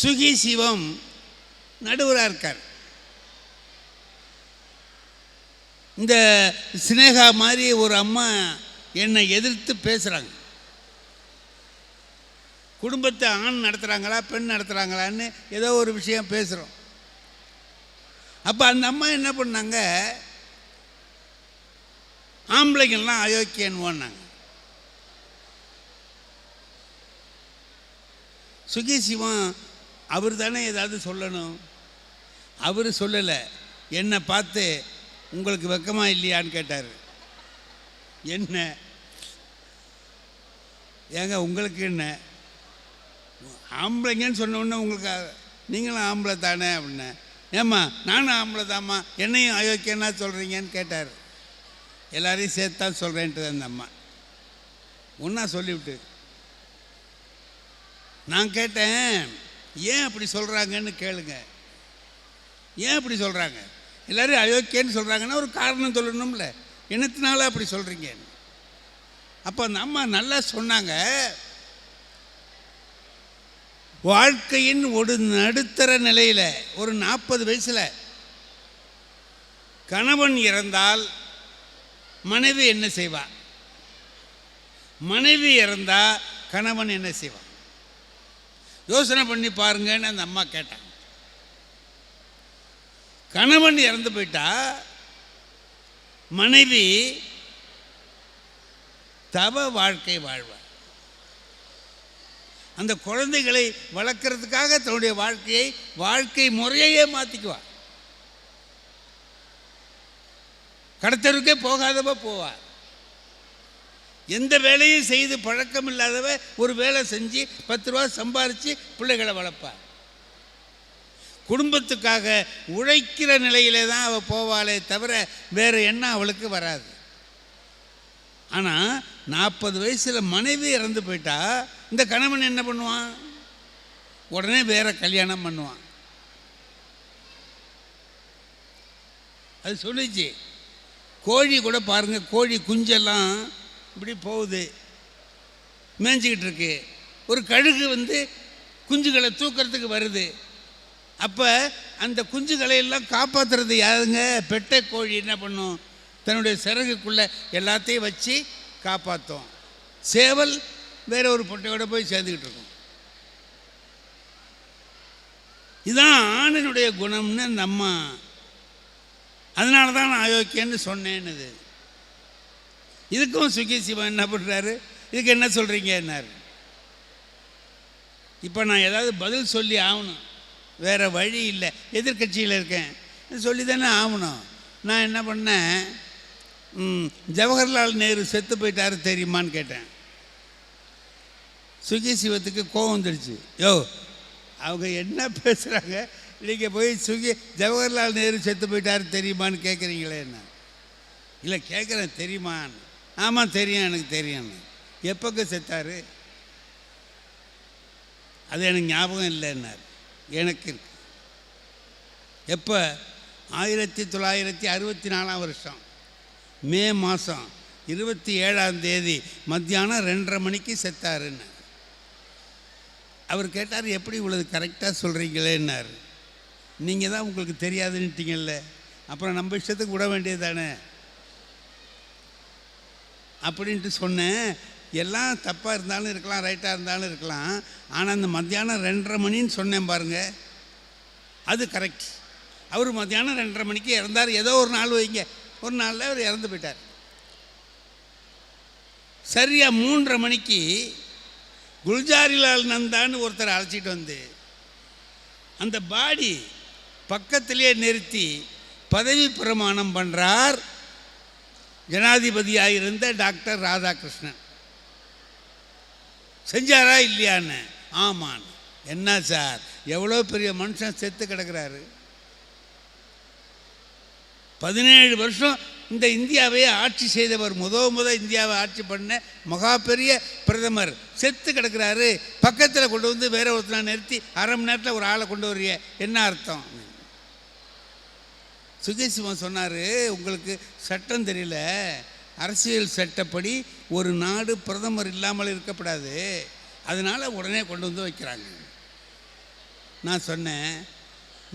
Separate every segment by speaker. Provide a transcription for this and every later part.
Speaker 1: சுகி சிவம் நடுவராக இருக்கார். இந்த சினேகா மாதிரி ஒரு அம்மா என்னை எதிர்த்து பேசுகிறாங்க. குடும்பத்தை ஆண் நடத்துகிறாங்களா பெண் நடத்துகிறாங்களான்னு ஏதோ ஒரு விஷயம் பேசுகிறோம். அப்போ அந்த அம்மா என்ன பண்ணாங்க, ஆம்பளைங்கள்லாம் அயோக்கியன்வான்னாங்க. சுகி சிவம் அவர் தானே ஏதாவது சொல்லணும். அவர் சொல்லலை. என்னை பார்த்து உங்களுக்கு வெக்கமா இல்லையான்னு கேட்டார். என்ன ஏங்க உங்களுக்கு என்ன, ஆம்பளைங்கன்னு சொன்னோடனே உங்களுக்கு நீங்களும் ஆம்பளை தானே அப்படின்ன. ஏம்மா நானும் ஆம்பளை தாம்மா, என்னையும் அயோக்கியன்னா சொல்கிறீங்கன்னு கேட்டார். எல்லாரையும் சேர்த்து தான் சொல்கிறேன்ட்டு அந்த அம்மா ஒன்றா சொல்லிவிட்டு நான் கேட்டேன், ஏன் அப்படி சொல்கிறாங்கன்னு கேளுங்க. ஏன் அப்படி சொல்கிறாங்க? எல்லோரும் அயோக்கியன்னு சொல்கிறாங்கன்னா ஒரு காரணம் சொல்லணும்ல, என்னத்தினால அப்படி சொல்கிறீங்க? அப்போ அந்த அம்மா நல்லா சொன்னாங்க, வாழ்க்கையின் ஒரு நடுத்தர நிலையில் ஒரு 40 வயசில் கணவன் இறந்தால் மனைவி என்ன செய்வா? மனைவி இறந்தால் கணவன் என்ன செய்வான்? யோசனை பண்ணி பாருங்கன்னு அந்த அம்மா கேட்டாங்க. கணவன் இறந்து போயிட்டா மனைவி தவ வாழ்க்கை வாழ்வார். அந்த குழந்தைகளை வளர்க்கறதுக்காக தன்னுடைய வாழ்க்கை முறையே மாற்றிக்குவார். கடத்தருக்கே போகாதவ போவார். எந்த வேலையும் செய்து பழக்கம் இல்லாதவ ஒரு வேலை செஞ்சு 10 ரூபா சம்பாரித்து பிள்ளைகளை வளர்ப்பார். குடும்பத்துக்காக உழைக்கிற நிலையிலே தான் அவள் போவாளே தவிர வேறு என்ன அவளுக்கு வராது. ஆனால் 40 வயசில் மனைவி இறந்து போயிட்டா இந்த கணவன் என்ன பண்ணுவான்? உடனே வேற கல்யாணம் பண்ணுவான். அது சொல்லிச்சு. கோழி கூட பாருங்கள், கோழி குஞ்செல்லாம் இப்படி போகுது, மேய்ஞ்சிக்கிட்டு இருக்கு. ஒரு கழுகு வந்து குஞ்சுகளை தூக்கிறதுக்கு வருது. அப்போ அந்த குஞ்சுகளை எல்லாம் காப்பாற்றுறது யாருங்க? பெட்டை கோழி என்ன பண்ணும்? தன்னுடைய சிறகுக்குள்ளே எல்லாத்தையும் வச்சு காப்பாற்றும். சேவல் வேற ஒரு பொட்டையோட போய் சேர்ந்துக்கிட்டு இருக்கும். இதுதான் ஆணினுடைய குணம்னு அந்த அம்மா, அதனால தான் நான் அயோக்கியன்னு சொன்னேன்னு. இதுக்கும் சுகி சிவன் என்ன பண்ணுறாரு, இதுக்கு என்ன சொல்கிறீங்க என்னார்? இப்போ நான் ஏதாவது பதில் சொல்லி ஆகணும், வேறு வழி இல்லை. எதிர்கட்சியில் இருக்கேன், சொல்லி தானே ஆகணும். நான் என்ன பண்ணேன், ஜவஹர்லால் நேரு செத்து போயிட்டாரு தெரியுமான்னு கேட்டேன். சுகி சிவத்துக்கு கோவம் வந்துடுச்சு. யோ அவங்க என்ன பேசுகிறாங்க, நீங்கள் போய் ஜவஹர்லால் நேரு செத்து போயிட்டாரு தெரியுமான்னு கேட்குறீங்களே என்ன? இல்லை கேட்குறேன், தெரியுமான்னு. ஆமாம் தெரியும், எனக்கு தெரியும். எப்போக்கு செத்தார்? அது எனக்கு ஞாபகம் இல்லைன்னார். எனக்கு இருக்கு. எப்போ? 1964 மே மாதம் 27 மத்தியானம் 2:30 மணிக்கு செத்தாருன்னு. அவர் கேட்டார், எப்படி இவ்வளவு கரெக்டாக சொல்கிறீங்களேன்னார். நீங்கள் தான் உங்களுக்கு தெரியாதுன்னுட்டீங்கல்ல, அப்புறம் நம்ம இஷ்டத்துக்கு விட வேண்டியது தானே அப்படின்ட்டு சொன்னேன். எல்லாம் தப்பாக இருந்தாலும் இருக்கலாம், ரைட்டாக இருந்தாலும் இருக்கலாம். ஆனால் அந்த மத்தியானம் 2:30 மணின்னு சொன்னேன் பாருங்கள், அது கரெக்ட். அவர் மத்தியானம் 2:30 மணிக்கு இறந்தார். ஏதோ ஒரு நாள் வைங்க, ஒரு நாளில் அவர் இறந்து போயிட்டார். சரியாக 3:30 மணிக்கு குல்ஜாரிலால் நந்தான்னு ஒருத்தர் அழைச்சிட்டு வந்து அந்த பாடி பக்கத்திலே நிறுத்தி பதவி பிரமாணம் பண்ணுறார் ஜனாதிபதியாக இருந்த டாக்டர் ராதாகிருஷ்ணன். செஞ்சாரா இல்லையான்னு? ஆமான்னு. என்ன சார், எவ்வளோ பெரிய மனுஷன் செத்து கிடக்கிறாரு. 17 வருஷம் இந்த இந்தியாவையே ஆட்சி செய்தவர், முத இந்தியாவை ஆட்சி பண்ண மகா பெரிய பிரதமர் செத்து கிடக்கிறாரு. பக்கத்தில் கொண்டு வந்து வேற ஒருத்தனை நிறுத்தி 1/2 மணி நேரத்தில் ஒரு ஆளை கொண்டு வர்றிய, என்ன அர்த்தம்? சுகி சிவன் சொன்னார், உங்களுக்கு சட்டம் தெரியல, அரசியல் சட்டப்படி ஒரு நாடு பிரதமர் இல்லாமல் இருக்கப்படாது, அதனால் உடனே கொண்டு வந்து வைக்கிறாங்க. நான் சொன்னேன்,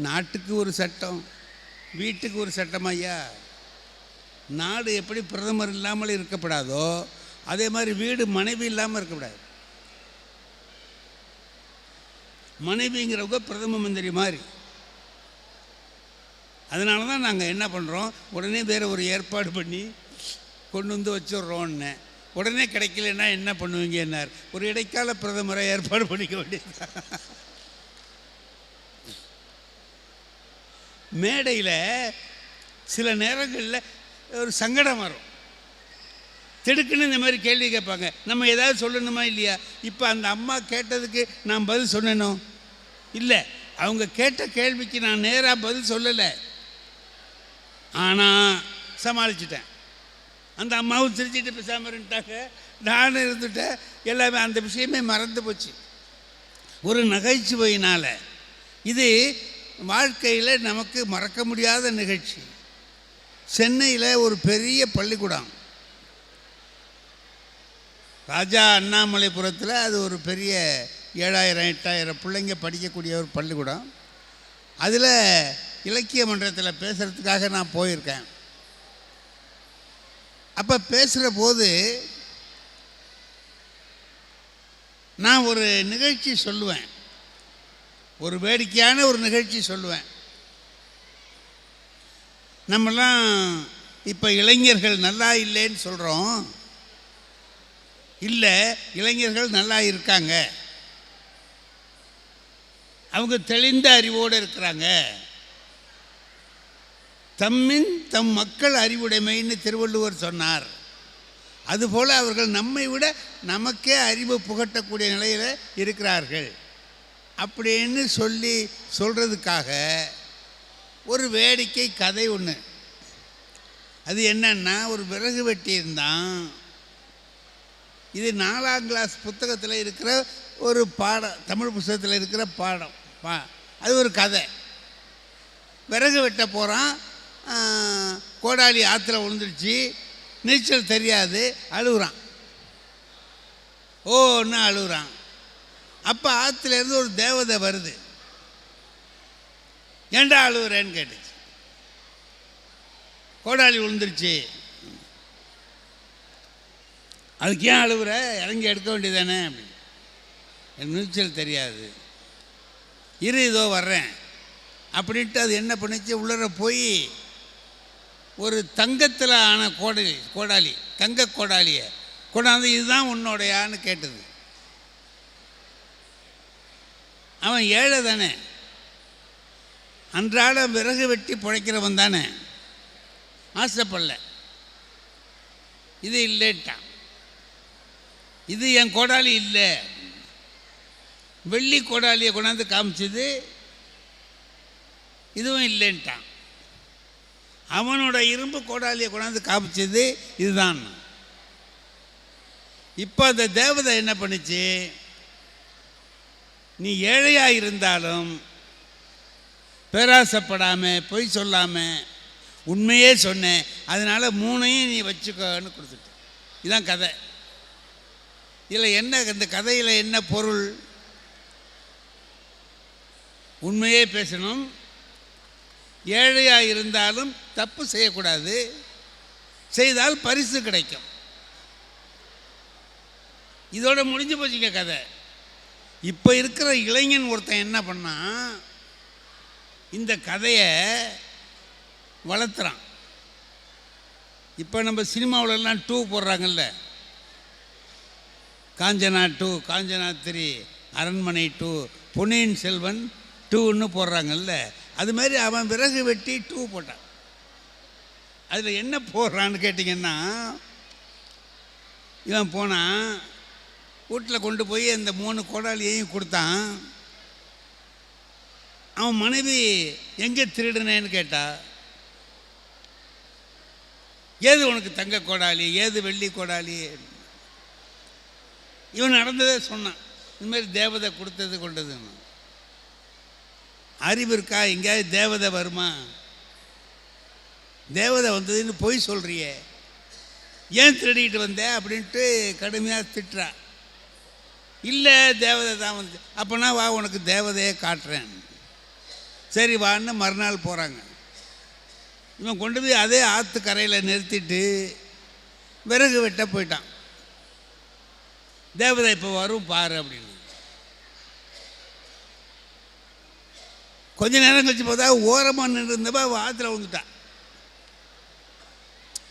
Speaker 1: நாட்டுக்கு ஒரு சட்டம், வீட்டுக்கு ஒரு சட்டம் ஐயா. நாடு எப்படி பிரதமர் இல்லாமல் இருக்கப்படாதோ அதே மாதிரி வீடு மனைவி இல்லாமல் இருக்கக்கூடாது. மனைவிங்கிறவங்க பிரதம மந்திரி மாதிரி. அதனால தான் நாங்கள் என்ன பண்ணுறோம், உடனே வேறு ஒரு ஏற்பாடு பண்ணி கொண்டு வந்து வச்சிடுறோன்னு. உடனே கிடைக்கலன்னா என்ன பண்ணுவீங்க என்னார், ஒரு இடைக்கால பிரதமரை ஏற்பாடு பண்ணிக்க வேண்டியது. மேடையில் சில நேரங்களில் ஒரு சங்கடம் வரும், திடுக்குன்னு இந்த மாதிரி கேள்வி கேட்பாங்க, நம்ம ஏதாவது சொல்லணுமா இல்லையா? இப்போ அந்த அம்மா கேட்டதுக்கு நான் பதில் சொன்னேனோ இல்லை, அவங்க கேட்ட கேள்விக்கு நான் நேராக பதில் சொல்லலை, ஆனால் சமாளிச்சிட்டேன். அந்த அம்மாவும் சிரிச்சிட்டு பேசாமல் இருந்துட்டாங்க, நானும் இருந்துட்டேன். எல்லாமே அந்த விஷயமே மறந்து போச்சு ஒரு நகைச்சுவையினால். இது வாழ்க்கையில் நமக்கு மறக்க முடியாத நிகழ்ச்சி. சென்னையில் ஒரு பெரிய பள்ளிக்கூடம், ராஜா அண்ணாமலைபுரத்தில், அது ஒரு பெரிய 7000-8000 பிள்ளைங்க படிக்கக்கூடிய ஒரு பள்ளிக்கூடம். அதில் இலக்கிய மன்றத்தில் பேசுகிறதுக்காக நான் போயிருக்கேன். அப்போ பேசுகிற போது நான் ஒரு நிகழ்ச்சி சொல்லுவேன், ஒரு வேடிக்கையான ஒரு நிகழ்ச்சி சொல்லுவேன். நம்மெல்லாம் இப்போ இளைஞர்கள் நல்லா இல்லைன்னு சொல்கிறோம், இல்லை, இளைஞர்கள் நல்லா இருக்காங்க, அவங்க தெளிந்த அறிவோடு இருக்கிறாங்க. தம்மின் தம் மக்கள் அறிவுடைமைன்னு திருவள்ளுவர் சொன்னார். அதுபோல் அவர்கள் நம்மை விட நமக்கே அறிவு புகட்டக்கூடிய நிலையில் இருக்கிறார்கள் அப்படின்னு சொல்கிறதுக்காக ஒரு வேடிக்கை கதை ஒன்று. அது என்னன்னா, ஒரு விறகு வெட்டி இருந்தான். இது 4ஆம் கிளாஸ் புத்தகத்தில் இருக்கிற ஒரு பாடம், தமிழ் புத்தகத்தில் இருக்கிற பாடம். அது ஒரு கதை. விறகு வெட்ட போகிறான், கோடாலி ஆற்றுல விழுந்துருச்சு, நீச்சல் தெரியாது, அழுகுறான், ஓன்னு அழுகுறான். அப்போ ஆற்றுலேருந்து ஒரு தேவதை வருது, ஏண்டா அழுகுறேன்னு கேட்டுச்சு. கோடாலி விழுந்துருச்சு, அதுக்கு ஏன் அழுகுற, இறங்கி எடுக்க வேண்டியதானே அப்படின்னு. எனக்கு நீச்சல் தெரியாது, இரு இதோ வர்றேன் அப்படின்ட்டு அது என்ன பண்ணிச்சு, உள்ளர போய் ஒரு தங்கத்தில் ஆன கோடாலி, தங்க கோடாலியை கொண்டாந்து இதுதான் உன்னோடையான்னு கேட்டது. அவன் ஏழை தானே, அன்றாட விறகு வெட்டி பிழைக்கிறவன் தானே, ஆசைப்படல, இது இல்லைட்டான். இது என் கோடாலி இல்லை, வெள்ளி கோடாலியை கொண்டாந்து காமிச்சது, இதுவும் இல்லைன்ட்டான். அவனோட இரும்பு கோடாலியை கொண்டாந்து காமிச்சது இதுதான். இப்போ அந்த தேவதை என்ன பண்ணிச்சு, நீ ஏழையாக இருந்தாலும் பேராசைப்படாமல் பொய் சொல்லாமல் உண்மையே சொன்னேன், அதனால் 3ஐயும் நீ வச்சுக்கோன்னு கொடுத்துட்ட. இதுதான் கதை. இதில் என்ன, இந்த கதையில் என்ன பொருள்? உண்மையே பேசணும், ஏழையாக இருந்தாலும் தப்பு செய்யக்கூடாது, செய்தால் பரிசு கிடைக்கும். இதோட முடிஞ்சு போச்சுங்க கதை. இப்போ இருக்கிற இளைஞன் ஒருத்தன் என்ன பண்ணான், இந்த கதையை வளர்த்துறான். இப்போ நம்ம சினிமாவிலலாம் 2 போடுறாங்கல்ல, காஞ்சனா 2, காஞ்சனா 3, அரண்மனை 2, பொன்னியின் செல்வன் 2ன்னு போடுறாங்கல்ல, அது மாதிரி அவன் விறகு வெட்டி 2 போட்டான். அதில் என்ன போடுறான்னு கேட்டிங்கன்னா, இவன் போனான், வீட்டில் கொண்டு போய் அந்த 3 கோடாலியையும் கொடுத்தான். அவன் மனைவி எங்கே திருடுனேன்னு கேட்டா, ஏது உனக்கு தங்க கோடாலி, ஏது வெள்ளி கோடாலி? இவன் நடந்ததே சொன்னான், இதுமாதிரி தேவதை கொடுத்தது கொண்டதுன்னு. அறிவு இருக்கா? எங்கேயாவது தேவதை வருமா? தேவதை வந்ததுன்னு பொய் சொல்கிறியே, ஏன் திருடிட்டு வந்த அப்படின்ட்டு கடுமையாக திட்டுறா. இல்லை தேவதை தான் வந்து. அப்போனா வா, உனக்கு தேவதையே காட்டுறேன். சரி வான்னு மறுநாள் போகிறாங்க. இவன் கொண்டு போய் அதே ஆற்று கரையில் நிறுத்திட்டு விறகு வெட்ட போயிட்டான். தேவதை இப்போ வரும் பாரு அப்படின்னு. கொஞ்ச நேரம் கழிச்சு பார்த்தா ஓரமாக நின்று இருந்தப்ப அவள் ஆற்றுல விழுந்துட்டான்.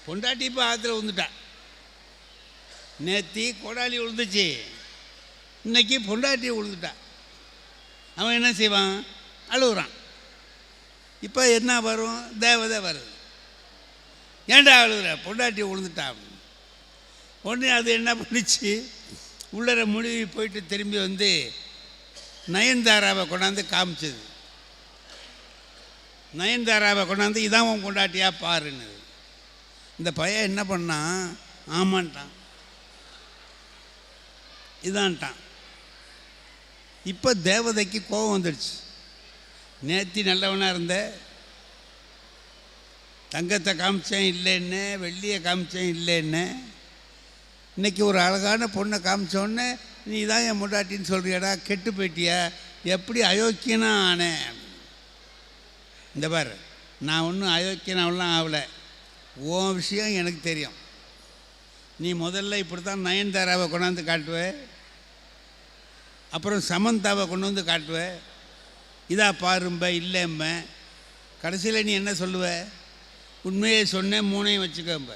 Speaker 1: பொண்டாட்டி இப்போ ஆற்றுல விழுந்துட்டான். நேத்தி கொடாலி விழுந்துச்சு, இன்னைக்கு பொண்டாட்டி விழுந்துட்டான். அவன் என்ன செய்வான்? அழுகுறான். இப்போ என்ன வரும்? தேவதை வருது. ஏன்டா அழுகுற? பொண்டாட்டி விழுந்துட்டான். உடனே அது என்ன பண்ணிச்சு, உள்ளர முழுகி போயிட்டு திரும்பி வந்து நயன்தாராவை கொண்டாந்து காமிச்சது. நயன்தாராவை கொண்டாந்து இதான் உன் கொண்டாட்டியா பாருன்னு. இந்த பையன் என்ன பண்ணான்? ஆமான்ட்டான், இதான்ட்டான். இப்போ தேவதைக்கு கோபம் வந்துடுச்சு. நேத்தி நல்லவனாக இருந்த, தங்கத்தை காமிச்சேன் இல்லைன்னு, வெள்ளியை காமிச்சேன் இல்லைன்னு, இன்றைக்கி ஒரு அழகான பொண்ணை காமிச்சோடனே நீ தான் என் முட்டாட்டின்னு சொல்கிறியாடா, கெட்டு போயிட்டியா, எப்படி அயோக்கியனா ஆனேன். இந்த பாரு, நான் ஒன்றும் அயோக்கியனாவெல்லாம் ஆகலை, உன் விஷயம் எனக்கு தெரியும். நீ முதல்ல இப்படி தான் நயன்தாராவை கொண்டாந்து காட்டுவேன், அப்புறம் சமந்தாவை கொண்டு வந்து காட்டுவேன், இதா பாரும்ப இல்லைம்ப, கடைசியில் நீ என்ன சொல்லுவ? உண்மையை சொன்னேன், மூணையும் வச்சுக்கம்ப.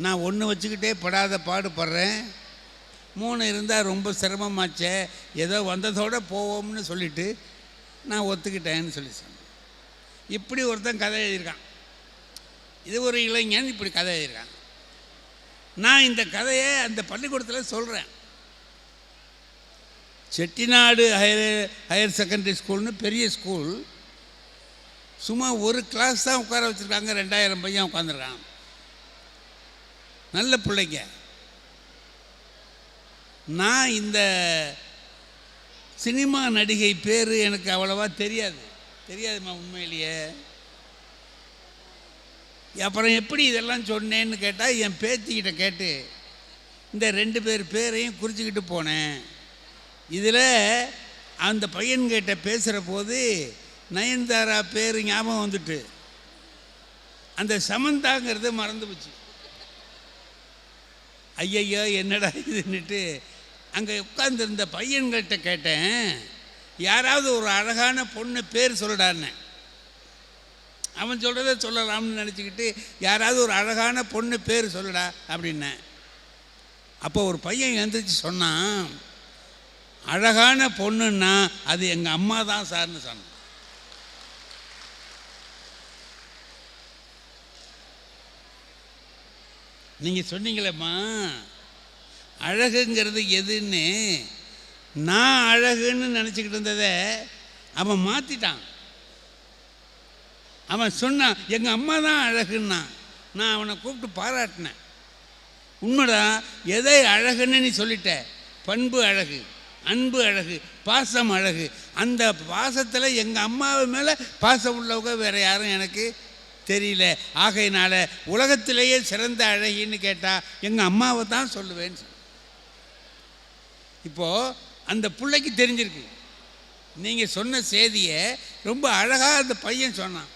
Speaker 1: நான் ஒன்று வச்சுக்கிட்டே படாத பாடுபடுறேன், மூணு இருந்தால் ரொம்ப சிரமமாச்சே, ஏதோ வந்ததோடு போவோம்னு சொல்லிவிட்டு நான் ஒத்துக்கிட்டேன்னு சொல்லி சொன்னேன். இப்படி ஒருத்தன் கதை எழுதியிருக்கான். இது ஒரு இளைஞன் இப்படி கதை எழுதியிருக்கான். நான் இந்த கதையை அந்த பள்ளிக்கூடத்தில் சொல்கிறேன். செட்டிநாடு ஹையர் செகண்டரி ஸ்கூல்னு பெரிய ஸ்கூல், சும்மா ஒரு கிளாஸ் தான் உட்கார வச்சுருக்காங்க, 2000 பையன் உட்காந்துருக்கான், நல்ல பிள்ளைங்க. நான் இந்த சினிமா நடிகை பேர் எனக்கு அவ்வளவா தெரியாதுமா உண்மையிலேயே. அப்புறம் எப்படி இதெல்லாம் சொன்னேன்னு கேட்டால் என் பேத்திக்கிட்ட கேட்டு இந்த 2 பேர் பேரையும் குறிச்சிக்கிட்டு போனேன். இதில் அந்த பையன்கிட்ட பேசுகிற போது நயன்தாரா பேர் ஞாபகம் வந்துட்டு அந்த சமந்தாங்கிறது மறந்து போச்சு. ஐயையோ என்னடா இதுன்னுட்டு அங்கே உட்காந்துருந்த பையன்கிட்ட கேட்டேன், யாராவது ஒரு அழகான பொண்ணு பேர் சொல்லடான்னு. அவன் சொல்கிறத சொல்லலாம்னு நினச்சிக்கிட்டு யாராவது ஒரு அழகான பொண்ணு பேர் சொல்லடா அப்படின்னேன். அப்போ ஒரு பையன் எழுந்திரிச்சு சொன்னான், அழகான பொண்ணுன்னா அது எங்கள் அம்மா தான் சார்னு சொன்னான். நீங்கள் சொன்னீங்களேம்மா அழகுங்கிறது எதுன்னு, நான் அழகுன்னு நினச்சிக்கிட்டு இருந்ததை அவன் மாற்றிட்டான். அவன் சொன்னான் எங்கள் அம்மா தான் அழகுன்னா. நான் அவனை கூப்பிட்டு பாராட்டினேன். உண்மைடா, எதை அழகுன்னு நீ சொல்லிட்ட? பண்பு அழகு, அன்பு அழகு, பாசம் அழகு. அந்த பாசத்தில் எங்கள் அம்மாவை மேலே பாசம் உள்ளவங்க வேறு யாரும் எனக்கு தெரியல. ஆகையினால உலகத்திலேயே சிறந்த அழகின்னு கேட்டால் எங்கள் அம்மாவை தான் சொல்லுவேன்னு சொன்ன. இப்போது அந்த பிள்ளைக்கு தெரிஞ்சிருக்கு, நீங்கள் சொன்ன செய்தியை ரொம்ப அழகாக அந்த பையன் சொன்னான்.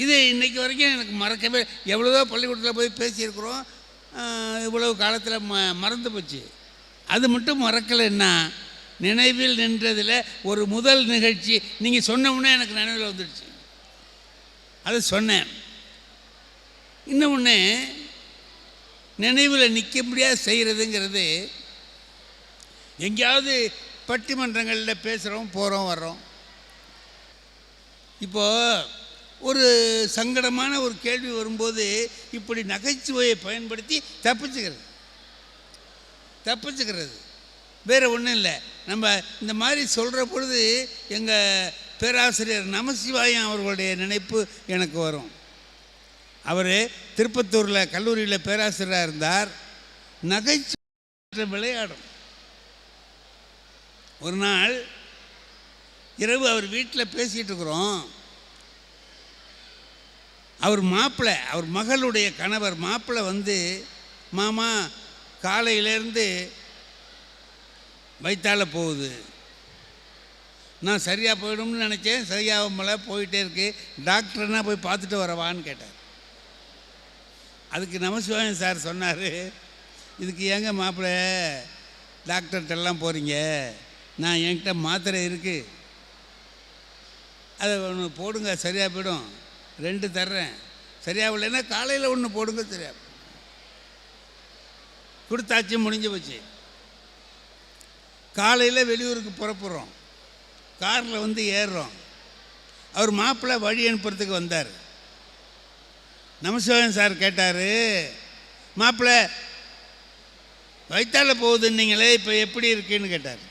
Speaker 1: இது இன்றைக்கி வரைக்கும் எனக்கு மறக்கவே, எவ்வளவோ பள்ளிக்கூடத்தில் போய் பேசியிருக்கிறோம், இவ்வளவு காலத்தில் மறந்து போச்சு. அது மட்டும் மறக்கலைன்னா நினைவில் நின்றதில் ஒரு முதல் நிகழ்ச்சி நீங்கள் சொன்னோம்னே எனக்கு நினைவில் வந்துடுச்சு. அதை சொன்னேன். இன்னொன்று நினைவில் நிற்க முடியாது செய்கிறதுங்கிறது, எங்கேயாவது பட்டிமன்றங்களில் பேசுகிறோம், போகிறோம், வர்றோம். இப்போது ஒரு சங்கடமான ஒரு கேள்வி வரும்போது இப்படி நகைச்சுவையை பயன்படுத்தி தப்பிச்சுக்கிறது வேறு ஒன்றும் இல்லை. நம்ம இந்த மாதிரி சொல்கிற பொழுது எங்கள் பேராசிரியர் நமசிவாயம் அவர்களுடைய நினைப்பு எனக்கு வரும். அவர் திருப்பத்தூரில் கல்லூரியில் பேராசிரியராக இருந்தார். நகைச்சுவை விளையாடும். ஒரு நாள் இரவு அவர் வீட்டில் பேசிகிட்டு இருக்கிறோம். அவர் மாப்பிள்ளை, அவர் மகளுடைய கணவர் மாப்பிள்ளை வந்து, மாமா காலையிலேருந்து வயிற்றால போகுது, நான் சரியாக போயிடும்னு நினச்சேன், சரியாகல போயிட்டே இருக்கு, டாக்டர்னா போய் பார்த்துட்டு வரவான்னு கேட்டார். அதுக்கு நமசிவாயம் சார் சொன்னார், இதுக்கு ஏங்க மாப்பிள்ளை டாக்டர்கிட்டெல்லாம் போகிறீங்க, நான் என்கிட்ட மாத்திரை இருக்குது, அதை ஒன்று போடுங்க சரியாக போயிடும், 2 தர்றேன், சரியாகலைன்னா காலையில் ஒன்று போடுங்க, சரியா கொடுத்தாச்சு, முடிஞ்சு போச்சு. காலையில் வெளியூருக்கு புறப்படுறோம், காரில் வந்து ஏறுறோம். அவர் மாப்பிள்ளை வழி அனுப்புறதுக்கு வந்தார். நமசிவாயம் சார் கேட்டார், மாப்பிள்ளை வயிற்றால போகுதுன்னீங்களே, இப்போ எப்படி இருக்குன்னு கேட்டார்.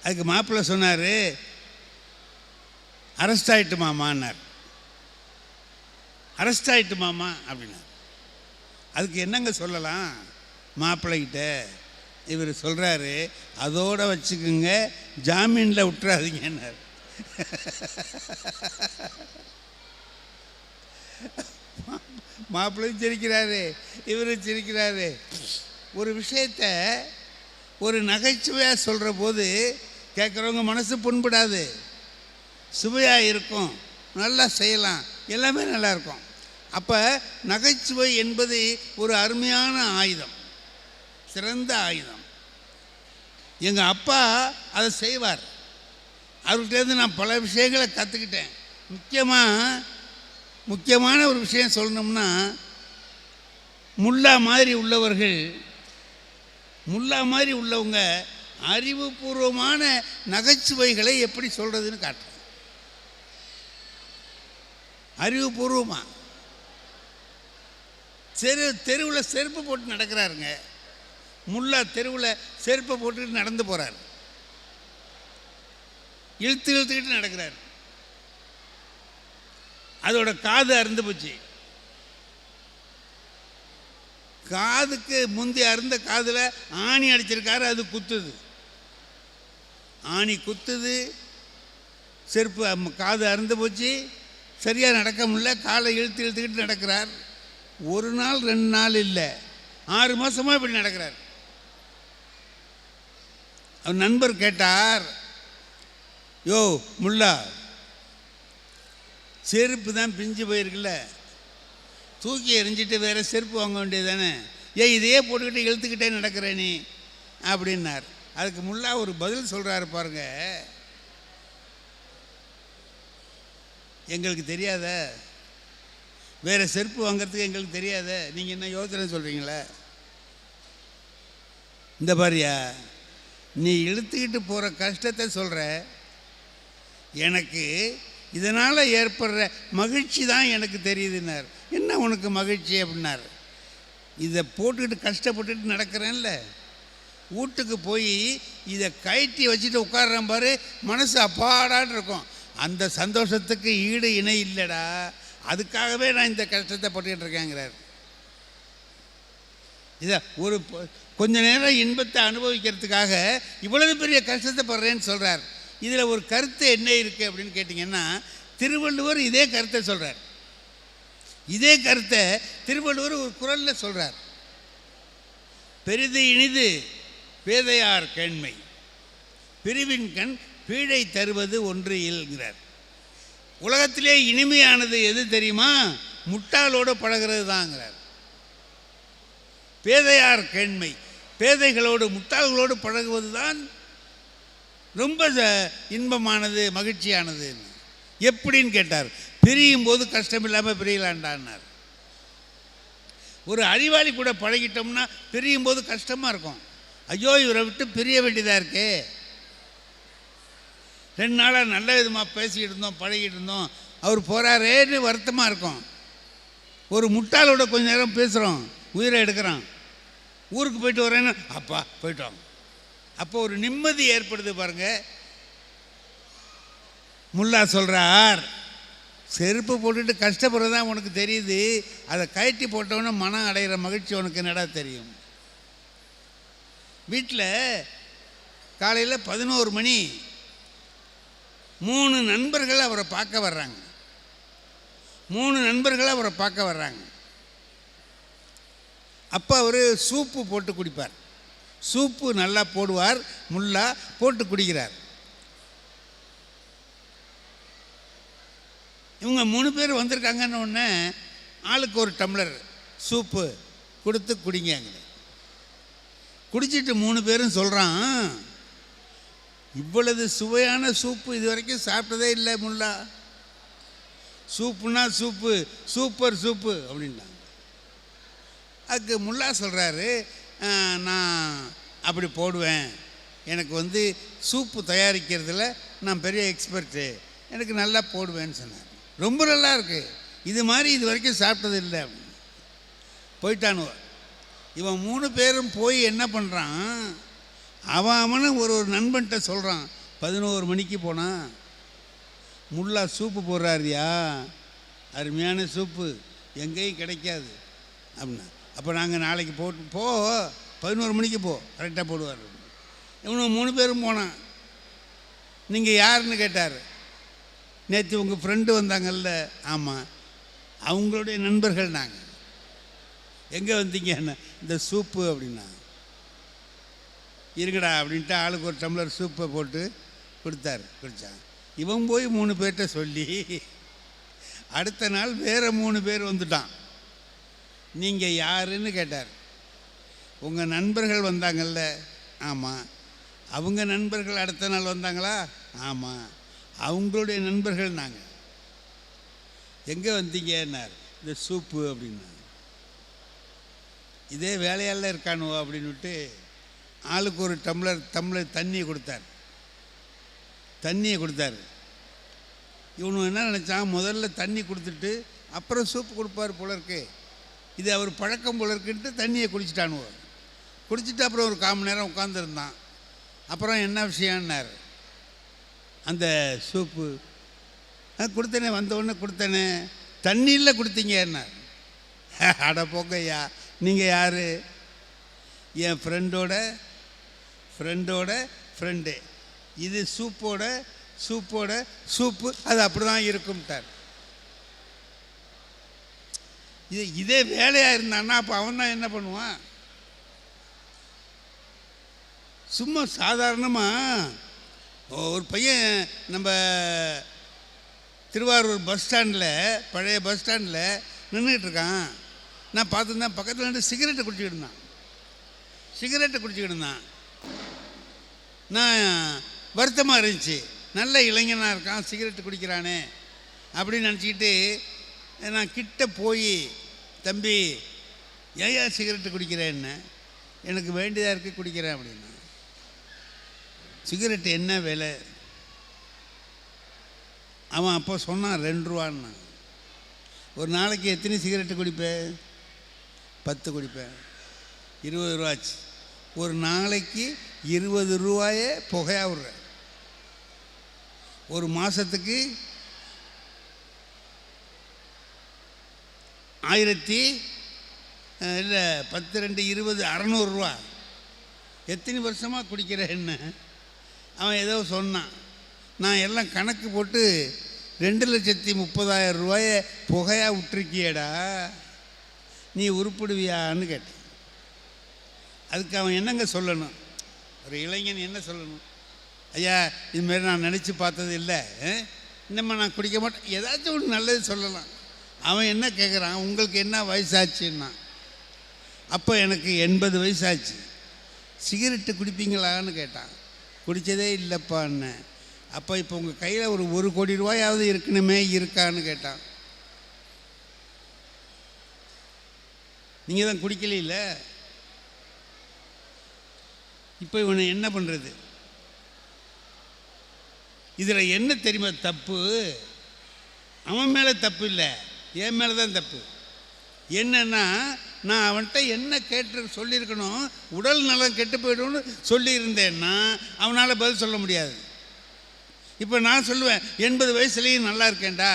Speaker 1: அதுக்கு மாப்பிள்ளை சொன்னார், அரெஸ்ட் ஆகிட்டு மாமான்னார். அரெஸ்ட் ஆகிட்டு மாமா அப்படின்னார். அதுக்கு என்னங்க சொல்லலாம் மாப்பிள்ளைகிட்ட? இவர் சொல்கிறாரு, அதோடு வச்சுக்கோங்க, ஜாமீனில் விட்டுறாதீங்கன்னார். மாப்பிள்ளையும் சிரிக்கிறாரு, இவரும் சிரிக்கிறாரு. ஒரு விஷயத்த ஒரு நகைச்சுவையாக சொல்கிற போது கேட்குறவங்க மனசு புண்படாது, சுவையாக இருக்கும், நல்லா செய்யலாம், எல்லாமே நல்லாயிருக்கும். அப்போ நகைச்சுவை என்பது ஒரு அருமையான ஆயுதம், சிறந்த ஆயுதம். எங்கள் அப்பா அதை செய்வார். அவர்கிட்டேருந்து நான் பல விஷயங்களை கற்றுக்கிட்டேன். முக்கியமான ஒரு விஷயம் சொல்லணும்னா, முல்லா மாதிரி உள்ளவங்க அறிவுபூர்வமான நகைச்சுவைகளை எப்படி சொல்கிறதுன்னு காட்டுறேன். அறிவுபூர்வமாக தெருவில் செருப்பு போட்டு நடக்கிறாருங்க. முல்லா தெருவில் செருப்பை போட்டுக்கிட்டு நடந்து போகிறார், இழுத்துக்கிட்டு நடக்கிறார். அதோட காது அறுந்து போச்சு. காதுக்கு முந்தி அறுந்த காதில் ஆணி அடிச்சிருக்காரு, அது குத்துது, ஆணி குத்துது, செருப்பு காது அறுந்து போச்சு, சரியாக நடக்க முடியல, காலை இழுத்துக்கிட்டு நடக்கிறார். 1 நாள் 2 நாள் இல்லை, 6 மாதமாக இப்படி நடக்கிறார். அவர் நண்பர் கேட்டார், யோ முல்லா, செருப்பு தான் பிஞ்சு போயிருக்குல்ல, தூக்கி எறிஞ்சிட்டு வேறு செருப்பு வாங்க வேண்டியது தானே, ஏன் இதையே போட்டுக்கிட்டு இழுத்துக்கிட்டே நடக்கிற நீ அப்படின்னார். அதுக்கு முல்லா ஒரு பதில் சொல்கிறாரு பாருங்க, எங்களுக்கு தெரியாத, வேறு செருப்பு வாங்கிறதுக்கு எங்களுக்கு தெரியாத, நீங்கள் என்ன யோசனை சொல்கிறீங்களே? இந்த பாரியா, நீ இழுத்துக்கிட்டு போகிற கஷ்டத்தை சொல்கிற, எனக்கு இதனால் ஏற்படுற மகிழ்ச்சி தான் எனக்கு தெரியுதுன்னார். என்ன உனக்கு மகிழ்ச்சி அப்படின்னார். இதை போட்டுக்கிட்டு கஷ்டப்பட்டுட்டு நடக்கிறேன்ல, வீட்டுக்கு போய் இதை கயிற்றி வச்சுட்டு உட்கார்றேன் பாரு, மனசு அப்பாடான்னு இருக்கும், அந்த சந்தோஷத்துக்கு ஈடு இணை இல்லைடா, அதுக்காகவே நான் இந்த கஷ்டத்தை பட்டுக்கிட்டு இருக்கேங்கிறார். இதை ஒரு கொஞ்ச நேரம் இன்பத்தை அனுபவிக்கிறதுக்காக இவ்வளவு பெரிய கஷ்டத்தை படுறேன்னு சொல்கிறார். இதில் ஒரு கருத்து என்ன இருக்குது அப்படின்னு கேட்டிங்கன்னா, திருவள்ளுவர் இதே கருத்தை சொல்கிறார். இதே கருத்தை திருவள்ளுவர் ஒரு குறளில் சொல்கிறார். பெரிது இனிது பேதையார் கேண்மை, பிரிவின் கண் பீழை தருவது ஒன்று இல்லைங்கிறார். உலகத்திலே இனிமையானது எது தெரியுமா? முட்டாளோடு பழகிறது தாங்கிறார். பேதையார் கேண்மை, பேதைகளோடு முட்டாள்களோடு பழகுவது தான் ரொம்ப இன்பமானது, மகிழ்ச்சியானது. எப்படின்னு கேட்டார். பிரியும் போது கஷ்டம் இல்லாமல் பிரியலாண்டான்னார். ஒரு அறிவாளி கூட பழகிட்டோம்னா பிரியும் போது கஷ்டமாக இருக்கும். ஐயோ இவரை விட்டு பிரிய வேண்டியதாக இருக்கே, 2 நாளாக நல்ல விதமாக பேசிக்கிட்டு இருந்தோம், பழகிட்டு இருந்தோம், அவர் போகிறாரேன்னு வருத்தமாக இருக்கும். ஒரு முட்டாளோட கொஞ்ச நேரம் பேசுகிறோம், உயிரை எடுக்கிறான், ஊருக்கு போயிட்டு வரேன்னு அப்பா போயிட்டோம், அப்போ ஒரு நிம்மதி ஏற்படுது பாருங்க. முல்லா சொல்கிறார், செருப்பு போட்டுட்டு கஷ்டப்படுறது தான் உனக்கு தெரியுது, அதை கயட்டி போட்டவொன்னே மனம் அடைகிற மகிழ்ச்சி உனக்கு என்னடா தெரியும்? வீட்டில் காலையில் 11 மணி 3 நண்பர்கள் அவரை பார்க்க வர்றாங்க. 3 நண்பர்கள் அவரை பார்க்க வர்றாங்க. அப்போ அவர் சூப்பு போட்டு குடிப்பார். சூப்பு நல்லா போடுவார், முல்லா போட்டு குடிக்கிறார். இவங்க 3 பேர் வந்திருக்காங்கன்னு உடனே ஆளுக்கு ஒரு டம்ளர் சூப்பு கொடுத்து குடிங்க. குடிச்சிட்டு 3 பேரும் சொல்கிறான், இவ்வளவு சுவையான சூப்பு இது வரைக்கும் சாப்பிட்டதே இல்லை முல்லா. சூப்புனா சூப்பு, சூப்பர் சூப்பு அப்படின்னாங்க. அதுக்கு முல்லா சொல்கிறாரு, நான் அப்படி போடுவேன், எனக்கு சூப்பு தயாரிக்கிறதுல நான் பெரிய எக்ஸ்பர்ட்டு, எனக்கு நல்லா போடுவேன்னு சொன்னார். ரொம்ப நல்லா இருக்கு, இது மாதிரி இது வரைக்கும் சாப்பிட்டது இல்லை அப்படின்னு போயிட்டானுவ. இவன் 3 பேரும் போய் என்ன பண்ணுறான், அவனு ஒரு நண்பன்கிட்ட சொல்கிறான், 11 மணிக்கு போனான், முல்லா சூப்பு போடுறாருயா, அருமையான சூப்பு, எங்கேயும் கிடைக்காது அப்படின்னா. அப்போ நாங்கள் நாளைக்கு போட்டு 11 மணிக்கு கரெக்டாக போடுவார். இவனு 3 பேரும் போனான். நீங்கள் யாருன்னு கேட்டார். நேற்று உங்கள் ஃப்ரெண்டு வந்தாங்கல்ல. ஆமாம், அவங்களுடைய நண்பர்கள் நாங்கள். எங்கே வந்தீங்க? என்ன இந்த சூப்பு அப்படின்னா. இருக்குடா அப்படின்ட்டு ஆளுக்கு ஒரு டம்ளர் சூப்பை போட்டு கொடுத்தாரு, குடித்தான். இவன் போய் 3 பேர்கிட்ட சொல்லி அடுத்த நாள் வேறு 3 பேர் வந்துட்டான். நீங்கள் யாருன்னு கேட்டார். உங்கள் நண்பர்கள் வந்தாங்கல்ல. ஆமாம். அவங்க நண்பர்கள் அடுத்த நாள் வந்தாங்களா? ஆமாம், அவங்களுடைய நண்பர்கள் நாங்கள். எங்கே வந்தீங்கன்னார். இந்த சூப்பு அப்படின்னா. இதே வேலையால் இருக்கானுவோ அப்படின்னுட்டு ஆளுக்கு ஒரு டம்ளர் தண்ணியை கொடுத்தார். இவனு என்ன நினச்சான், முதல்ல தண்ணி கொடுத்துட்டு அப்புறம் சூப்பு கொடுப்பார் போல இருக்கு, இது அவர் பழக்கம் போல இருக்குன்ட்டு தண்ணியை குடிச்சிட்டானுவோ. குடிச்சிட்டு அப்புறம் ஒரு 1/4 மணி நேரம் உட்காந்துருந்தான். அப்புறம் என்ன விஷயம்னார். அந்த சூப்பு கொடுத்தனே, வந்தவுடனே கொடுத்தனே, தண்ணியில் கொடுத்தீங்கன்னார். அட போங்கய்யா, நீங்கள் யார்? என் ஃப்ரெண்டோட ஃப்ரெண்டு, இது சூப்போட சூப்பு, அது அப்படி தான் இருக்கும்ட்டார். இதே வேலையாக இருந்தான்னா அப்போ அவன் தான் என்ன பண்ணுவான்? சும்மா சாதாரணமாக ஒரு பையன் நம்ம திருவாரூர் பஸ் ஸ்டாண்டில், பழைய பஸ் ஸ்டாண்டில் நின்றுக்கிட்டு இருக்கான். நான் பார்த்துருந்தேன், பக்கத்தில் நின்று சிகரெட்டை குடிச்சிக்கிட்டு இருந்தான். நான் வருத்தமாக இருந்துச்சு, நல்ல இளைஞனாக இருக்கான், சிகரெட்டு குடிக்கிறானே அப்படின்னு நினச்சிக்கிட்டு நான் கிட்ட போய், தம்பி ஏன் சிகரெட்டு குடிக்கிறேன்னு, எனக்கு வேண்டியதாக இருக்குது குடிக்கிறேன் அப்படின்னா. சிகரெட்டு என்ன விலை? அவன் அப்போ சொன்னான் 2 ரூபான்னா. ஒரு நாளைக்கு எத்தனை சிகரெட்டு குடிப்பேன்? 10 குடிப்பேன். 20 ரூபாச்சு. ஒரு நாளைக்கு 20 ரூபாயே புகையாக விடுற. ஒரு மாதத்துக்கு 1000 இல்லை 10 2 20 600 ரூபா. எத்தனை வருஷமாக குடிக்கிறேன்னு அவன் ஏதோ சொன்னான். நான் எல்லாம் கணக்கு போட்டு 2,30,000 ரூபாயை புகையாக விட்டுருக்கியடா, நீ உருப்பிடுவியான்னு கேட்டேன். அதுக்கு அவன் என்னங்க சொல்லணும்? ஒரு இளைஞன் என்ன சொல்லணும்? ஐயா, இதுமாரி நான் நினச்சி பார்த்தது இல்லை, இன்னமும் நான் குடிக்க மாட்டேன், ஏதாச்சும் ஒன்று நல்லது சொல்லலாம். அவன் என்ன கேட்குறான், உங்களுக்கு என்ன வயசாச்சுன்னா. அப்போ எனக்கு 80 வயசாச்சு. சிகரெட்டு குடிப்பீங்களான்னு கேட்டான். குடித்ததே இல்லைப்பான்னு. அப்போ இப்போ உங்கள் கையில் ஒரு 1 கோடி ரூபாயாவது இருக்கணுமே, இருக்கான்னு கேட்டான். நீங்கள் தான் குடிக்கல. இப்போ இவனை என்ன பண்ணுறது? இதில் என்ன தெரியுமா தப்பு? அவன் மேலே தப்பு இல்லை, என் மேலே தான் தப்பு. என்னன்னா, நான் அவன்கிட்ட என்ன கேட்டு சொல்லியிருக்கணும், உடல் நலம் கெட்டு போய்டும்னு சொல்லியிருந்தேன்னா அவனால் பதில் சொல்ல முடியாது. இப்போ நான் சொல்லுவேன், 80 வயசுலேயும் நல்லா இருக்கேன்டா,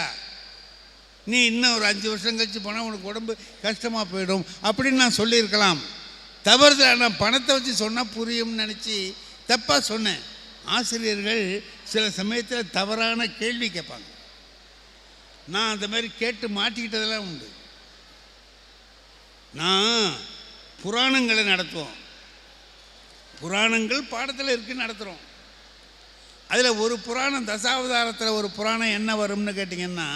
Speaker 1: நீ இன்னும் ஒரு 5 வருஷம் கழிச்சு போனால் உனக்கு உடம்பு கஷ்டமாக போயிடும் அப்படின்னு நான் சொல்லியிருக்கலாம். தவறுதல் நான் பணத்தை வச்சு சொன்னால் புரியும்னு நினச்சி தப்பாக சொன்னேன். ஆசிரியர்கள் சில சமயத்தில் தவறான கேள்வி கேட்பாங்க. நான் அந்த மாதிரி கேட்டு மாட்டிக்கிட்டதெல்லாம் உண்டு. நான் புராணங்களை நடத்துவோம். புராணங்கள் பாடத்தில் இருக்குன்னு நடத்துகிறோம். அதில் ஒரு புராணம், தசாவதாரத்தில் ஒரு புராணம் என்ன வரும்னு கேட்டிங்கன்னா,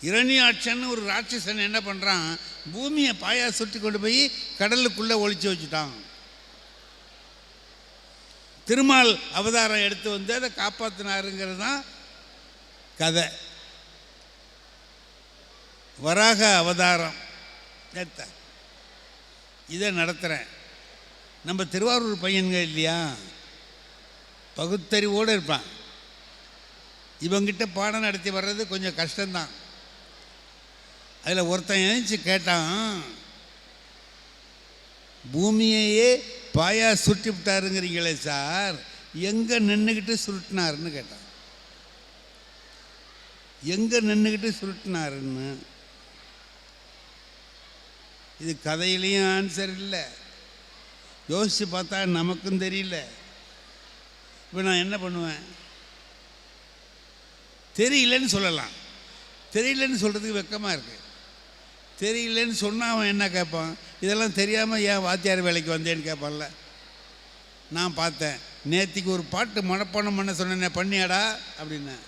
Speaker 1: இரணியாட்சன் ஒரு ராட்சசன் என்ன பண்ணுறான், பூமியை பாயா சுற்றி கொண்டு போய் கடலுக்குள்ளே ஒளிச்சு வச்சுட்டான். திருமால் அவதாரம் எடுத்து வந்து அதை காப்பாற்றினாருங்கிறது தான் கதை. வராக அவதாரம் எடுத்தார். இதை நடத்துகிறேன். நம்ம திருவாரூர் பையன்க இல்லையா, பகுத்தறிவோடு இருப்பான். இவங்கிட்ட பாடம் நடத்தி வர்றது கொஞ்சம் கஷ்டம்தான். அதில் ஒருத்தன் எழுந்துச்சு கேட்டான், பூமியையே பாயா சுருட்டி விட்டாருங்கிறீங்களே சார், எங்கே நின்றுக்கிட்டு சுருட்டினாருன்னு கேட்டான். எங்கே நின்றுக்கிட்டு சுருட்டினாருன்னு. இது கதையிலையும் ஆன்சர் இல்லை, யோசித்து பார்த்தா நமக்கும் தெரியல. இப்போ நான் என்ன பண்ணுவேன், தெரியலன்னு சொல்லலாம். தெரியலன்னு சொல்கிறதுக்கு வெக்கமாக இருக்குது. தெரியலன்னு சொன்னால் அவன் என்ன கேட்பான், இதெல்லாம் தெரியாமல் ஏன் வாத்தியார் வேலைக்கு வந்தேன்னு கேட்பான்ல. நான் பார்த்தேன், நேற்றுக்கு ஒரு பாட்டு மனப்பாடம் பண்ண சொன்னேன், பண்ணியாடா அப்படின்னேன்.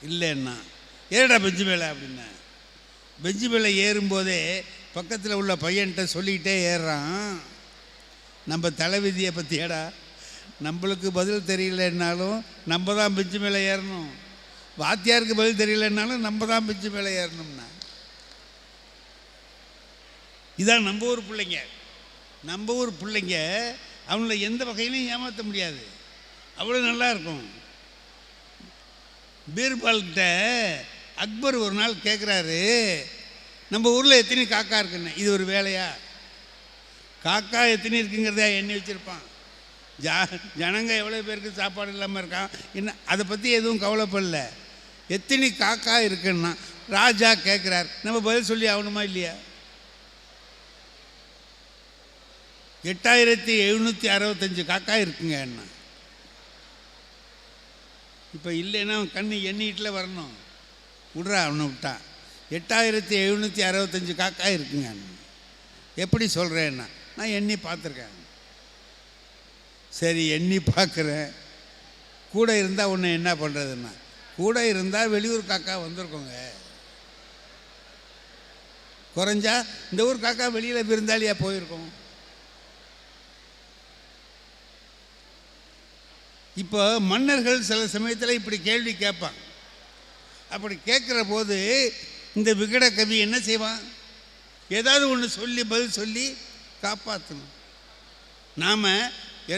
Speaker 1: இல்லைன்னா ஏறடா பெஞ்சு மேலே அப்படின்னேன். பெஞ்சு மேலே ஏறும்போதே பக்கத்தில் உள்ள பையன்கிட்ட சொல்லிக்கிட்டே ஏறுறான், நம்ம தலைவிதியை பற்றியாடா, நம்மளுக்கு பதில் தெரியலன்னாலும் நம்ம தான் பெஞ்சு மேலே ஏறணும், வாத்தியாருக்கு பதில் தெரியலன்னாலும் நம்ம தான் பெஞ்சு மேலே ஏறணும்னா. இதான் நம்ம ஊர் பிள்ளைங்க. நம்ம ஊர் பிள்ளைங்க அவங்கள எந்த வகையிலையும் ஏமாற்ற முடியாது, அவ்வளோ நல்லா இருக்கும். பீர்பால்கிட்ட அக்பர் ஒரு நாள் கேட்குறாரு, நம்ம ஊரில் எத்தனை காக்கா இருக்குன்னு. இது ஒரு வேலையா, காக்கா எத்தனை இருக்குங்கிறத எண்ணி வச்சுருப்பான். ஜனங்க எவ்வளோ பேருக்கு சாப்பாடு இல்லாமல் இருக்கான், இன்னும் அதை பற்றி எதுவும் கவலைப்படல. எத்தனை காக்கா இருக்குன்னா ராஜா கேட்குறார், நம்ம பதில் சொல்லி ஆகணுமா இல்லையா? 8765 காக்கா இருக்குங்க என்ன. இப்போ இல்லைன்னா கண்ணு எண்ணிக்கிட்டுல வரணும், விட்றா அவனை விட்டா. 8765 காக்கா இருக்குங்க. எப்படி சொல்கிறேன்னா, நான் எண்ணி பார்த்துருக்கேன். சரி எண்ணி பார்க்குறேன், கூட இருந்தால் ஒன்று என்ன பண்ணுறதுன்னா, கூட இருந்தால் வெளியூர் காக்கா வந்திருக்கோங்க, குறைஞ்சா இந்த ஊர் காக்கா வெளியில் விருந்தாளியா போயிருக்கோம். இப்போ மன்னர்கள் சில சமயத்தில் இப்படி கேள்வி கேட்பாங்க. அப்படி கேட்குற போது இந்த விகட கவி என்ன செய்வான், ஏதாவது ஒன்று சொல்லி பதில் சொல்லி காப்பாற்றணும். நாம்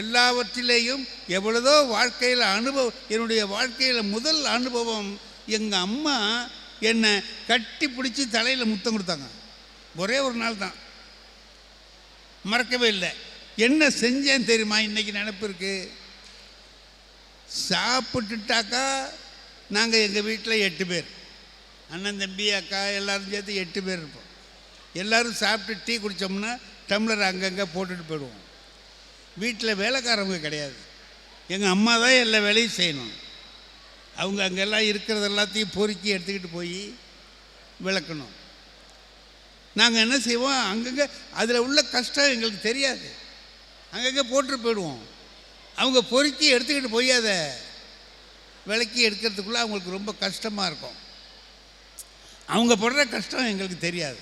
Speaker 1: எல்லாவற்றிலேயும் எவ்வளதோ வாழ்க்கையில் அனுபவம், என்னுடைய வாழ்க்கையில் முதல் அனுபவம், எங்கள் அம்மா என்னை கட்டி பிடிச்சி தலையில் முத்தம் கொடுத்தாங்க. ஒரே ஒரு நாள் தான், மறக்கவே இல்லை. என்ன செஞ்சேன் தெரியுமா, இன்றைக்கி நினப்பு இருக்குது. சாப்பிட்டுட்டாக்கா நாங்கள் எங்கள் வீட்டில் 8 பேர், அண்ணன் தம்பி அக்கா எல்லோரும் சேர்த்து 8 பேர் இருப்போம். எல்லோரும் சாப்பிட்டு டீ குடித்தோம்னா டம்ளர் அங்கங்கே போட்டுட்டு போயிடுவோம். வீட்டில் வேலைக்காரவங்க கிடையாது, எங்கள் அம்மா தான் எல்லா வேலையும் செய்யணும். அவங்க அங்கெல்லாம் இருக்கிறது எல்லாத்தையும் பொறுக்கி எடுத்துக்கிட்டு போய் விளக்கணும். நாங்கள் என்ன செய்வோம், அங்கங்கே அதில் உள்ள கஷ்டம் எங்களுக்கு தெரியாது, அங்கங்கே போட்டுட்டு போயிடுவோம். அவங்க பொறுக்கி எடுத்துக்கிட்டு போய் அதை விளக்கி எடுக்கிறதுக்குள்ளே அவங்களுக்கு ரொம்ப கஷ்டமாக இருக்கும். அவங்க படுற கஷ்டம் எங்களுக்கு தெரியாது.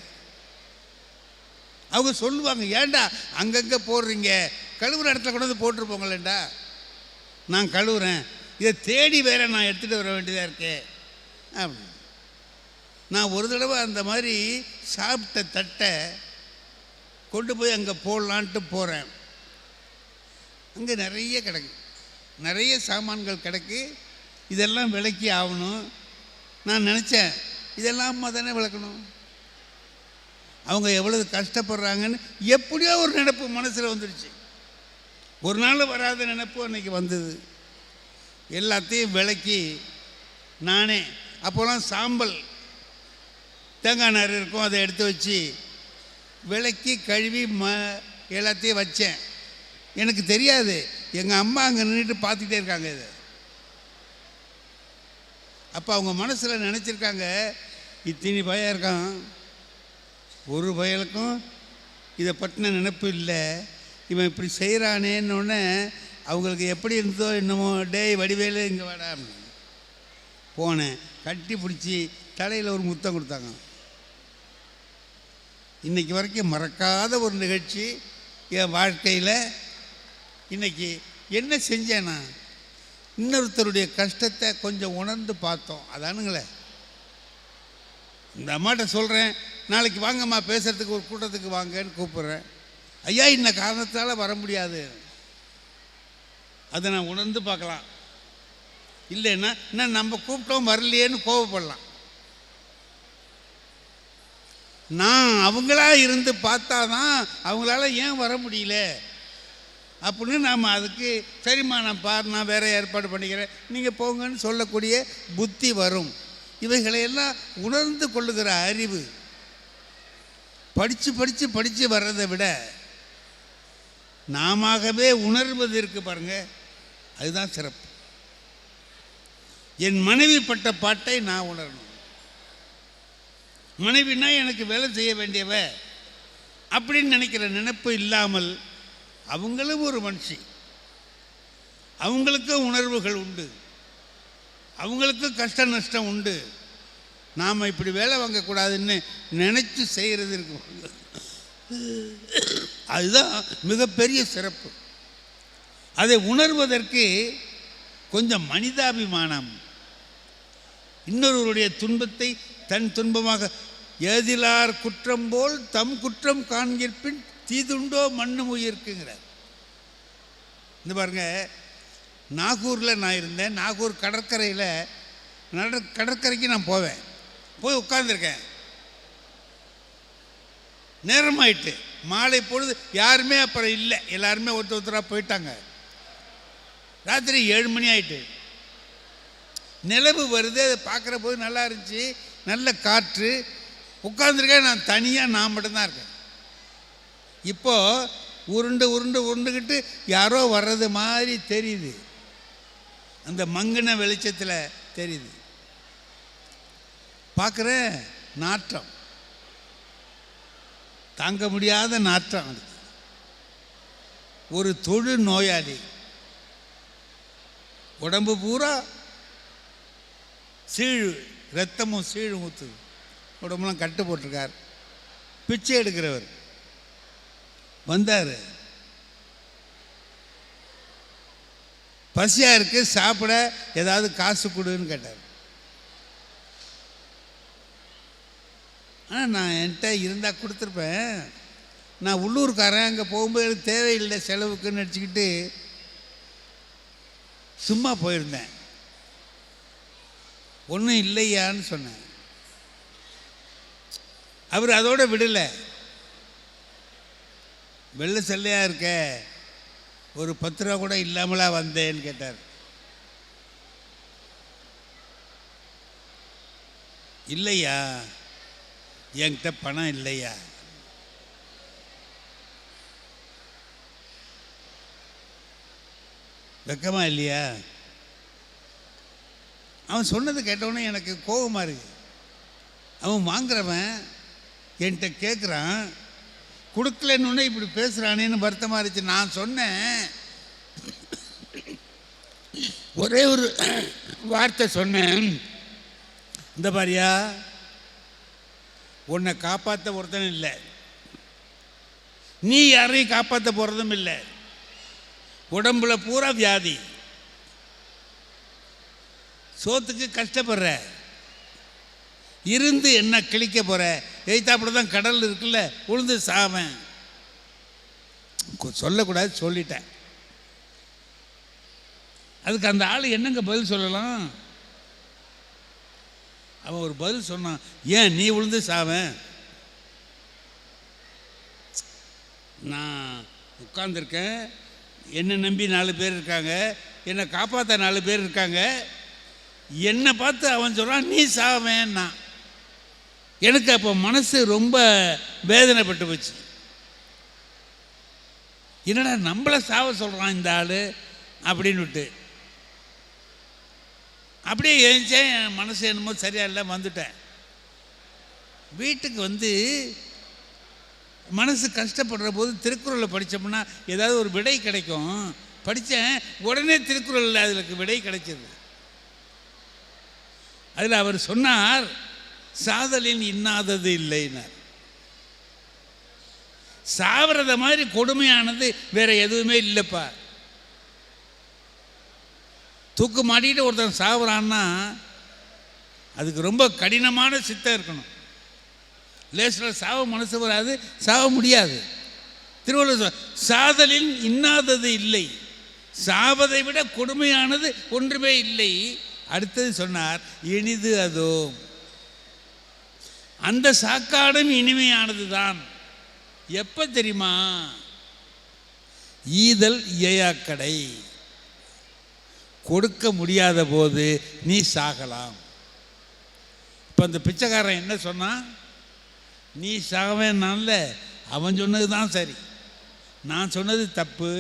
Speaker 1: அவங்க சொல்லுவாங்க, ஏண்டா அங்கங்கே போடுறீங்க, கழுவுற இடத்துல கொண்டு வந்து போட்டுருப்போங்களேண்டா. நான் கழுவுறேன், இதை தேடி வேற நான் எடுத்துகிட்டு வர வேண்டியதாக இருக்கே அப்படின்னு. நான் ஒரு தடவை அந்த மாதிரி சாப்பிட்ட தட்டை கொண்டு போய் அங்கே போடலான்ட்டு போகிறேன். அங்கே நிறைய கிடக்கு, நிறைய சாமான்கள் கிடக்கு. இதெல்லாம் விளக்கி ஆகணும். நான் நினச்சேன், இதெல்லாம் அம்மா தானே விளக்கணும், அவங்க எவ்வளவு கஷ்டப்படுறாங்கன்னு எப்படியோ ஒரு நினைப்பு மனசில் வந்துடுச்சு. ஒரு நாள் வராத நினைப்பு அன்றைக்கி வந்தது. எல்லாத்தையும் விளக்கி நானே, அப்போலாம் சாம்பல் தேங்காய் நார் இருக்கும், அதை எடுத்து வச்சு விளக்கி கழுவி எல்லாத்தையும் வச்சேன். எனக்கு தெரியாது, எங்கள் அம்மா அங்கே நின்றுட்டு பார்த்துக்கிட்டே இருக்காங்க இதை. அப்போ அவங்க மனசில் நினச்சிருக்காங்க, இத்தனி பயம் இருக்கான், ஒரு பயலுக்கும் இதை பற்றின நினைப்பு இல்லை. இவன் இப்படி செய்கிறானேன்னொன்னே அவங்களுக்கு எப்படி இருந்ததோ என்னமோ, டேய் வடிவேலு இங்கே வாடா போனேன். கட்டி பிடிச்சி தலையில் ஒரு முத்தம் கொடுத்தாங்க. இன்றைக்கி வரைக்கும் மறக்காத ஒரு நிகழ்ச்சி என் வாழ்க்கையில். இன்றைக்கி என்ன செஞ்சேன்னா, இன்னொருத்தருடைய கஷ்டத்தை கொஞ்சம் உணர்ந்து பார்த்தோம். அதானுங்களே, இந்த அம்மாட்ட சொல்கிறேன், நாளைக்கு வாங்கம்மா பேசுகிறதுக்கு ஒரு கூட்டத்துக்கு வாங்கன்னு கூப்பிட்றேன். ஐயா இந்த காரணத்தால் வர முடியாது, அதை நான் உணர்ந்து பார்க்கலாம். இல்லைன்னா இன்னும் நம்ம கூப்பிட்டோம் வரலையேன்னு கோவப்படலாம். நான் அவங்களா இருந்து பார்த்தா தான் அவங்களால ஏன் வர முடியல அப்படின்னு நாம் அதுக்கு சரிம்மா நான் வேறு ஏற்பாடு பண்ணிக்கிறேன், நீங்கள் போங்கன்னு சொல்லக்கூடிய புத்தி வரும். இவைகளையெல்லாம் உணர்ந்து கொள்ளுகிற அறிவு படித்து வர்றதை விட நாமவே உணர்வது இருக்கு பாருங்க, அதுதான் சிறப்பு. என் மனைவி பட்ட பாட்டை நான் உணரணும். மனைவினா எனக்கு வேலை செய்ய வேண்டியவ அப்படின்னு நினைக்கிற நினைப்பு இல்லாமல், அவங்களும் ஒரு மனுஷி, அவங்களுக்கும் உணர்வுகள் உண்டு, அவங்களுக்கும் கஷ்ட நஷ்டம் உண்டு. நாம் இப்படி வேலை வாங்கக்கூடாதுன்னு நினச்சி செய்கிறது இருக்கு, அதுதான் மிகப்பெரிய சிறப்பு. அதை உணர்வதற்கு கொஞ்சம் மனிதாபிமானம், இன்னொருவருடைய துன்பத்தை தன் துன்பமாக, ஏதிலார் குற்றம் போல் தம் குற்றம் காண்கிற்பின் தீதுண்டோ மண்ணும் உயிர்க்குங்கிறார். இந்த பாருங்க, நாகூரில் நான் இருந்தேன். நாகூர் கடற்கரைக்கு நான் போவேன். போய் உட்கார்ந்துருக்கேன். நேரமாயிட்டு, மாலை பொழுது, யாருமே அப்புறம் இல்லை, எல்லாருமே ஒருத்தராக போயிட்டாங்க. ராத்திரி 7 மணி ஆயிட்டு, நிலவு வருது. அதை பார்க்குற போது நல்லா இருந்துச்சு, நல்ல காற்று. உட்கார்ந்துருக்கேன், நான் தனியாக, நான் மட்டும்தான் இருக்கேன். இப்போது உருண்டுக்கிட்டு யாரோ வர்றது மாதிரி தெரியுது, அந்த மங்கின வெளிச்சத்தில் தெரியுது. பார்க்குறேன், நாற்றம், தாங்க முடியாத நாற்றம். ஒரு தொழு நோயாளி, உடம்பு பூரா சீழ், ரத்தமும் சீழ் ஊற்றுது, உடம்புலாம் கட்டு போட்டிருக்கார். பிச்சை எடுக்கிறவர் வந்தார். பசியாக இருக்கு, சாப்பிட ஏதாவது காசு கொடுன்னு கேட்டார். நான் என்கிட்ட இருந்தால் கொடுத்துருப்பேன். நான் உள்ளூர்காரன், அங்கே போகும்போது எனக்கு தேவையில்லை செலவுக்குன்னு நினச்சிக்கிட்டு சும்மா போயிருந்தேன். ஒன்றும் இல்லையான்னு சொன்னேன். அவர் அதோட விடலை. வெள்ளை செல்லையாக இருக்க, ஒரு 10 ரூபா கூட இல்லாமலா வந்தேன்னு கேட்டார். இல்லையா, என்கிட்ட பணம் இல்லையா. வெக்கமா இல்லையா? அவன் சொன்னது கேட்டவுடனே எனக்கு கோபமாக இருக்கு. அவன் வாங்குறவன் என்கிட்ட கேட்குறான், கொடுக்கலன்னு இப்படி பேசுகிறானேன்னு வருத்தமாக இருந்துச்சு. நான் சொன்னேன், ஒரே ஒரு வார்த்தை சொன்னேன், இந்த பாரியா, உன்னை காப்பாற்ற ஒருத்தனும் இல்லை, நீ யாரையும் காப்பாற்ற போகிறதும் இல்லை, உடம்புல பூரா வியாதி, சோத்துக்கு கஷ்டப்படுற, இருந்து என்ன கிழிக்க போகிற, எய்த்தாப்பட தான் கடல் இருக்குல்ல, உளுந்து சாவன். சொல்லக்கூடாது, சொல்லிட்டேன். அதுக்கு அந்த ஆள் என்னங்க பதில் சொல்லலாம்? அவன் ஒரு பதில் சொன்னான், ஏன் நீ உளுந்து சாவன்? நான் உட்கார்ந்துருக்கேன், என்னை நம்பி 4 பேர் இருக்காங்க, என்னை காப்பாற்ற 4 பேர் இருக்காங்க, என்னை பார்த்து அவன் சொல்கிறான் நீ சாவேன்னா. எனக்கு அப்போ மனசு ரொம்ப வேதனைப்பட்டு போச்சு. என்னடா நம்மளை சாவ சொல்கிறான் இந்த ஆள் அப்படின்னுட்டு அப்படியே எழுந்தேன். என் மனசு என்னமோ சரியா இல்லை, வந்துட்டேன். வீட்டுக்கு வந்து மனசு கஷ்டப்படுற போது திருக்குறளை படித்தோம்னா ஏதாவது ஒரு விடை கிடைக்கும். படித்தேன், உடனே திருக்குறளில் அதுக்கு விடை கிடைச்சது. அதில் அவர் சொன்னார், சாதலின் இன்னாதது இல்லைன்னார். சாவறத மாதிரி கொடுமையானது வேற எதுவுமே இல்லைப்பா. தூக்கு மாட்டிட்டு ஒருத்தன் சாவுறான்னா அதுக்கு ரொம்ப கடினமான சித்தம் இருக்கணும். லேசில் சாவ மனசு வராது, சாவ முடியாது. திருவள்ளுவர் சாதலின் இன்னாதது இல்லை, சாவதை விட கொடுமையானது ஒன்றுமே இல்லை. அடுத்தது சொன்னார், இனிது அதோ, அந்த சாக்காடும் இனிமையானது தான். எப்போ தெரியுமா? ஈதல் இயையாக்கடை. கொடுக்க முடியாத போது நீ சாகலாம். இப்போ அந்த பிச்சைக்காரன் என்ன சொன்னான்? நீ சாவேன்னால அவன் சொன்னது தான் சரி, நான் சொன்னது தப்பு,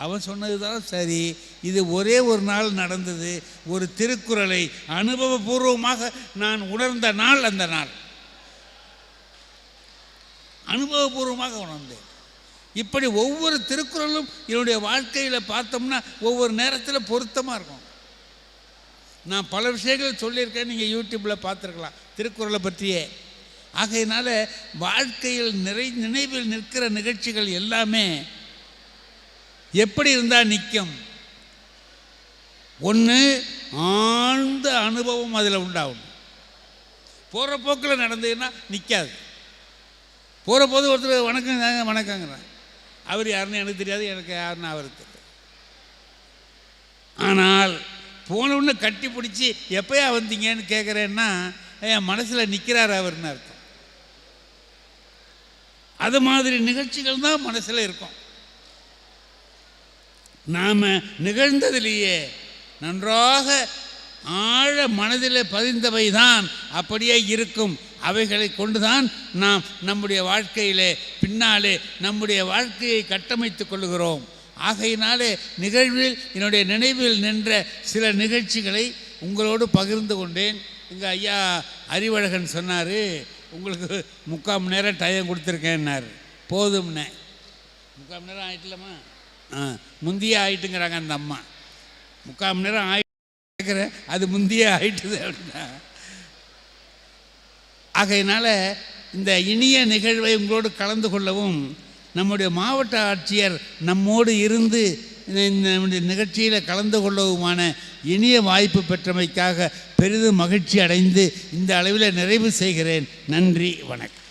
Speaker 1: அவன் சொன்னது தான் சரி. இது ஒரே ஒரு நாள் நடந்தது. ஒரு திருக்குறளை அனுபவபூர்வமாக நான் உணர்ந்த நாள் அந்த நாள். அனுபவபூர்வமாக உணர்ந்தேன். இப்படி ஒவ்வொரு திருக்குறளும் என்னுடைய வாழ்க்கையில் பார்த்தோம்னா ஒவ்வொரு நேரத்தில் பொருத்தமாக இருக்கும். நான் பல விஷயங்கள் சொல்லியிருக்கேன், நீங்கள் யூடியூப்பில் பார்த்துருக்கலாம் திருக்குறளை பற்றியே. ஆகையினால வாழ்க்கையில் நினைவில் நிற்கிற நிகழ்ச்சிகள் எல்லாமே எப்படி இருந்தால் நிற்கும்? ஒன்று, ஆழ்ந்த அனுபவம் அதில் உண்டாகும். போகிற போக்கில் நடந்ததுன்னா நிற்காது. போகிற போது ஒருத்தர் வணக்கங்க வணக்கங்கிறேன், அவர் யாருன்னு எனக்கு தெரியாது, எனக்கு யாருன்னு அவருக்கு தெரியாது. ஆனால் போனவுடனே கட்டி பிடிச்சி எப்போயா வந்தீங்கன்னு கேட்குறேன்னா என் மனசில் நிற்கிறார் அவர்னு அர்த்தம். அது மாதிரி நிகழ்ச்சிகள் தான் மனசில் இருக்கும். நாம் நிகழ்ந்ததிலேயே நன்றாக ஆழ மனதில் பதிந்தவை தான் அப்படியே இருக்கும். அவைகளை கொண்டுதான் நாம் நம்முடைய வாழ்க்கையிலே பின்னாலே நம்முடைய வாழ்க்கையை கட்டமைத்து கொள்கிறோம். ஆகையினாலே நிகழ்வில் என்னுடைய நினைவில் நின்ற சில நிகழ்ச்சிகளை உங்களோடு பகிர்ந்து கொண்டேன். எங்கள் ஐயா அறிவழகன் சொன்னார், உங்களுக்கு 3/4 மணி நேரம் டைம் கொடுத்துருக்கேன்னாரு. போதும்னே. 3/4 மணி நேரம் ஆகிட்டலாமா? முந்தியே ஆகிட்டுங்கிறாங்க அந்த அம்மா. 3/4 மணி நேரம் ஆகிட்டு அது முந்தியே ஆகிட்டுது அப்படின்னா. ஆகையினால இந்த இனிய நிகழ்வை உங்களோடு கலந்து கொள்ளவும், நம்முடைய மாவட்ட ஆட்சியர் நம்மோடு இருந்து இந்த நிகழ்ச்சியில் கலந்து கொள்ளவுமான இனிய வாய்ப்பு பெற்றமைக்காக பெரிதும் மகிழ்ச்சி அடைந்து இந்த அளவில் நிறைவு செய்கிறேன். நன்றி, வணக்கம்.